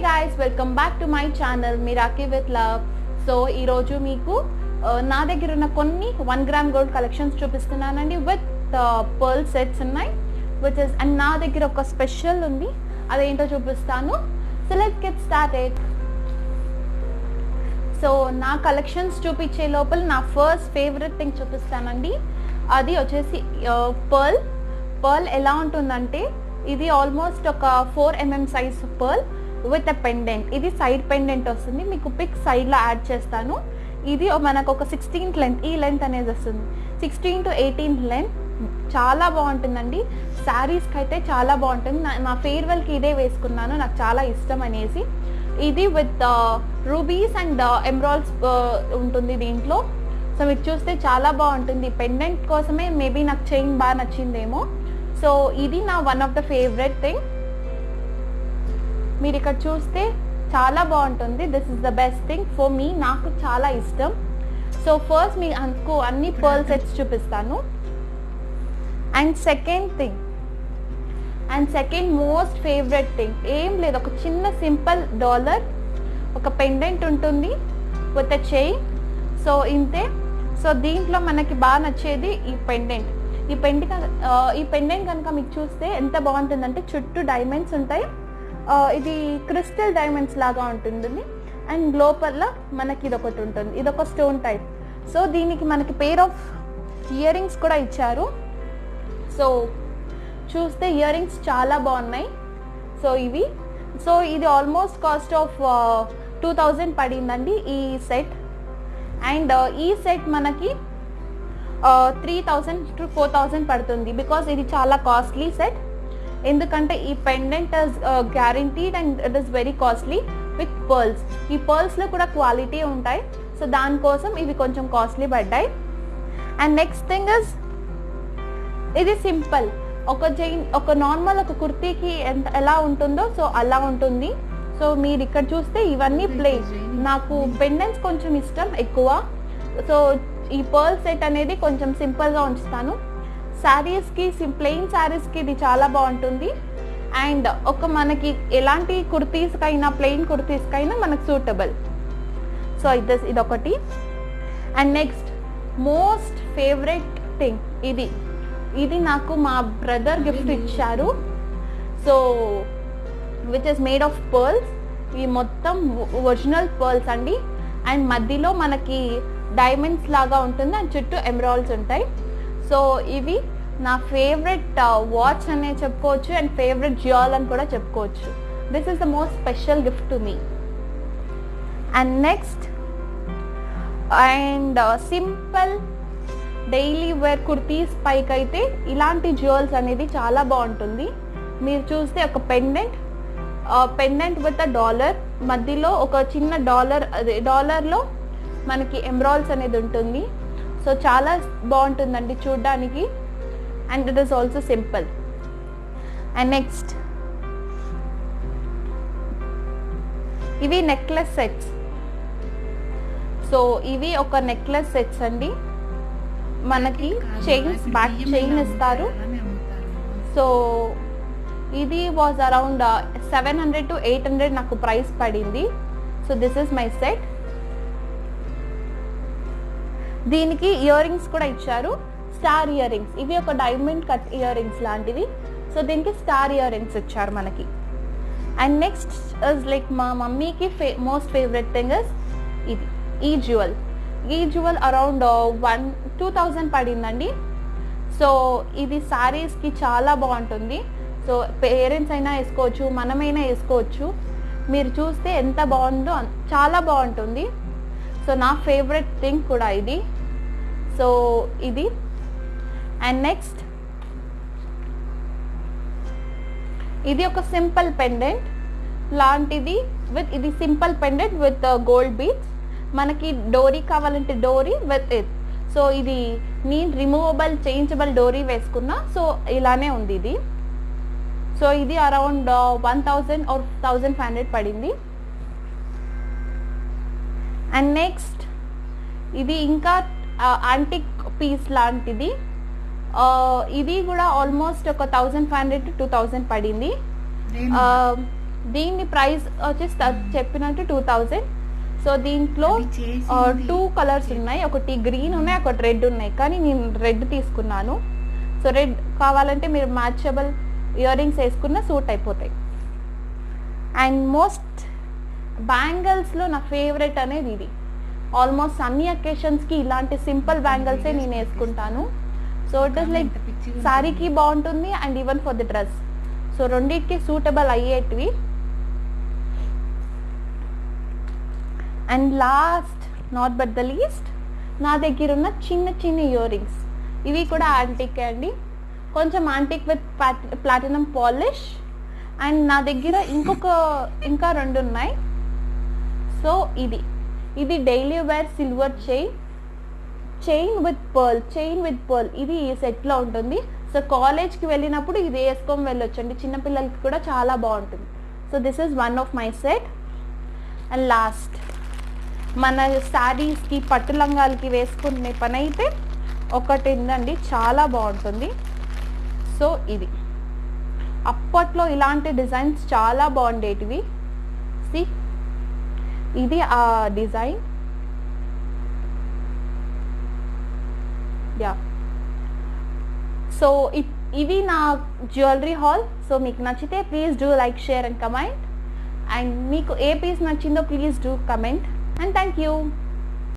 guys, welcome back to my channel Miraki with Love. So ee roju meeku నా దగ్గర ఉన్న కొన్ని 1 gram gold collections చూపిస్తున్నానండి with pearl sets ఉన్నాయి which is and నా దగ్గర ఒక స్పెషల్ ఉంది అదేంటో చూపిస్తాను. So let's get started. So నా కలెక్షన్స్ చూపించే లోపల నా ఫస్ట్ ఫేవరెట్ థింగ్ చూపిస్తానండి. అది వచ్చేసి పర్ల్ ఎలా ఉంటుందంటే ఇది ఆల్మోస్ట్ ఒక 4 mm size pearl with a pendant. ఇది సైడ్ పెండెంట్ వస్తుంది, మీకు పిక్ సైడ్లో యాడ్ చేస్తాను. ఇది మనకు ఒక 16th లెంత్, ఈ లెంత్ అనేది వస్తుంది 16 to 18 లెంత్. చాలా బాగుంటుందండి, శారీస్కి అయితే చాలా బాగుంటుంది. నా ఫేర్వెల్కి ఇదే వేసుకున్నాను, నాకు చాలా ఇష్టం అనేసి. ఇది విత్ రూబీస్ అండ్ ఎమరాల్డ్స్ ఉంటుంది దీంట్లో. సో మీరు చూస్తే చాలా బాగుంటుంది. పెండెంట్ కోసమే మేబీ నాకు చైన్ బాగా నచ్చిందేమో. సో ఇది నా one of the favourite thing. మీరు ఇక్కడ చూస్తే చాలా బాగుంటుంది. This is the best thing for me, నాకు చాలా ఇష్టం. సో ఫస్ట్ మీకు అన్ని పర్ల్ సెట్స్ చూపిస్తాను. And second most favourite thing ఏం లేదు, ఒక చిన్న సింపుల్ డాలర్, ఒక పెండెంట్ ఉంటుంది విత్ అ చైన్. సో ఇంతే. సో దీంట్లో మనకి బాగా నచ్చేది ఈ పెండెంట్. ఈ పెండెంట్ కనుక మీకు చూస్తే ఎంత బాగుంటుందంటే చుట్టూ డైమండ్స్ ఉంటాయి. ఇది క్రిస్టల్ డైమండ్స్ లాగా ఉంటుంది. అండ్ లోపల మనకి ఇదొకటి ఉంటుంది, ఇదొక స్టోన్ టైప్. సో దీనికి మనకి పేర్ ఆఫ్ ఇయర్ రింగ్స్ కూడా ఇచ్చారు. సో చూస్తే ఇయర్ రింగ్స్ చాలా బాగున్నాయి. సో ఇది ఆల్మోస్ట్ కాస్ట్ ఆఫ్ 2000 పడిందండి ఈ సెట్. అండ్ ఈ సెట్ మనకి 3000 to 4000 పడుతుంది, బికాస్ ఇది చాలా కాస్ట్లీ సెట్. ఎందుకంటే ఈ pendant is guaranteed and it is very costly with pearls. ఈ పర్ల్స్లో కూడా క్వాలిటీ ఉంటాయి, సో దానికోసం ఇవి కొంచెం కాస్ట్లీ పడ్డాయి. అండ్ నెక్స్ట్ థింగ్ ఇస్ ఇది సింపుల్, ఒక నార్మల్ ఒక కుర్తీకి ఎలా ఉంటుందో సో అలా ఉంటుంది. సో మీరు ఇక్కడ చూస్తే ఇవన్నీ ప్లెయిన్. నాకు పెండెంట్స్ కొంచెం ఇష్టం ఎక్కువ, సో ఈ పర్ల్ సెట్ అనేది కొంచెం సింపుల్గా ఉంచుతాను. శారీస్కి, ప్లెయిన్ శారీస్కి ఇది చాలా బాగుంటుంది. అండ్ మనకి ఎలాంటి కుర్తీస్కైనా, ప్లెయిన్ కుర్తీస్కైనా మనకు సూటబుల్. సో ఇదొకటి. And next most favourite thing ఇది నాకు మా బ్రదర్ గిఫ్ట్ ఇచ్చారు. So which is made of pearls. ఇవి మొత్తం ఒరిజినల్ పర్ల్స్ అండి. అండ్ మధ్యలో మనకి డైమండ్స్ లాగా ఉంటుంది అండ్ చుట్టూ ఎమరాల్డ్స్ ఉంటాయి. సో ఇవి నా ఫేవరెట్ వాచ్ అనే చెప్పుకోవచ్చు అండ్ ఫేవరెట్ జ్యువెల్ అని కూడా చెప్పుకోవచ్చు. This is the most special gift to me. And next simple daily wear kurtis పైకి అయితే ఇలాంటి జ్యువెల్స్ అనేది చాలా బాగుంటుంది. మీరు చూస్తే ఒక పెండెంట్ విత్ అ డాలర్, మధ్యలో ఒక చిన్న డాలర్లో మనకి ఎమరాల్డ్స్ అనేది ఉంటుంది. సో చాలా బాగుంటుందండి చూడ్డానికి. And it is also simple. And next ఇవి నెక్లెస్ సెట్స్. సో ఇవి ఒక నెక్లెస్ సెట్స్ అండి. మనకి చైన్స్, బ్యాక్ చైన్ ఇస్తారు. సో ఇది వాజ్ అరౌండ్ 700 to 800 నాకు ప్రైస్ పడింది. So this is my set. దీనికి ఇయర్ రింగ్స్ కూడా ఇచ్చారు, స్టార్ ఇయర్ రింగ్స్. ఇవి ఒక డైమండ్ కట్ ఇయర్ రింగ్స్ లాంటివి. సో దీనికి స్టార్ ఇయర్ రింగ్స్ ఇచ్చారు మనకి. అండ్ నెక్స్ట్ ఇస్ లైక్ మా మమ్మీకి మోస్ట్ ఫేవరెట్ థింగ్ ఇస్ ఈ జ్యువెల్ అరౌండ్ 2000 పడిందండి. సో ఇది శారీస్కి చాలా బాగుంటుంది. సో పేరెంట్స్ అయినా వేసుకోవచ్చు, మనమైనా వేసుకోవచ్చు. మీరు చూస్తే ఎంత బాగుందో, చాలా బాగుంటుంది. సో నా ఫేవరెట్ థింగ్ కూడా ఇది. సో ఇది. అండ్ నెక్స్ట్ ఇది ఒక సింపుల్ పెండెంట్ లాంటిది ఇది simple pendant with gold beads. మనకి డోరీ కావాలంటే డోరీ విత్ ఇట్. సో ఇది రిమూవబుల్, చేంజబుల్ డోరీ వేసుకున్నా. సో ఇలానే ఉంది ఇది. సో ఇది అరౌండ్ 1000 or 1500 పడింది. అండ్ నెక్స్ట్ ఇది ఇంకా యాంటిక్ పీస్ లాంటిది. ఇది కూడా ఆల్మోస్ట్ ఒక 1500 to 2000 పడింది. దీని ప్రైస్ వచ్చేసి చెప్పినట్టు 2000. సో దీంట్లో 2 కలర్స్ ఉన్నాయి, ఒకటి గ్రీన్ ఉన్నాయి, ఒకటి రెడ్ ఉన్నాయి, కానీ నేను రెడ్ తీసుకున్నాను. సో రెడ్ కావాలంటే మీరు మ్యాచబుల్ ఇయర్ రింగ్స్ వేసుకున్న సూట్ అయిపోతాయి. అండ్ మోస్ట్ బ్యాంగిల్స్లో నా ఫేవరెట్ అనేది ఇది. ఆల్మోస్ట్ అన్ని అకేషన్స్కి ఇలాంటి సింపుల్ బ్యాంగిల్సే నేను వేసుకుంటాను. సో ఇట్ ఇస్ లైక్ శారీకి బాగుంటుంది and even for the dress. So రెండింటికి సూటబుల్ అయ్యేటివి. And last not but the least, నా దగ్గర ఉన్న చిన్న చిన్న ఇయర్ రింగ్స్. ఇవి కూడా యాంటిక్ అండి, కొంచెం antique with platinum polish. And నా దగ్గర ఇంకా 2 ఉన్నాయి. సో ఇది daily wear silver chain with pearl. ఇది ఈ సెట్లో ఉంటుంది. సో కాలేజ్కి వెళ్ళినప్పుడు ఇది వేసుకొని వెళ్ళొచ్చండి, చిన్నపిల్లలకి కూడా చాలా బాగుంటుంది. So this is one of my set. And last, మన శారీస్కి పట్టు లంగాలకి వేసుకునే పని అయితే ఒకటి ఉందండి, చాలా బాగుంటుంది. సో ఇది అప్పట్లో ఇలాంటి డిజైన్స్ చాలా బాగుండేటివి. ఇది ఆ డిజైన్. యా, సో ఇవి నా జ్యువెలరీ హాల్. సో మీకు నచ్చితే please do like, share and comment. And మీకు ఏ పీస్ నచ్చిందో please do comment. And thank you.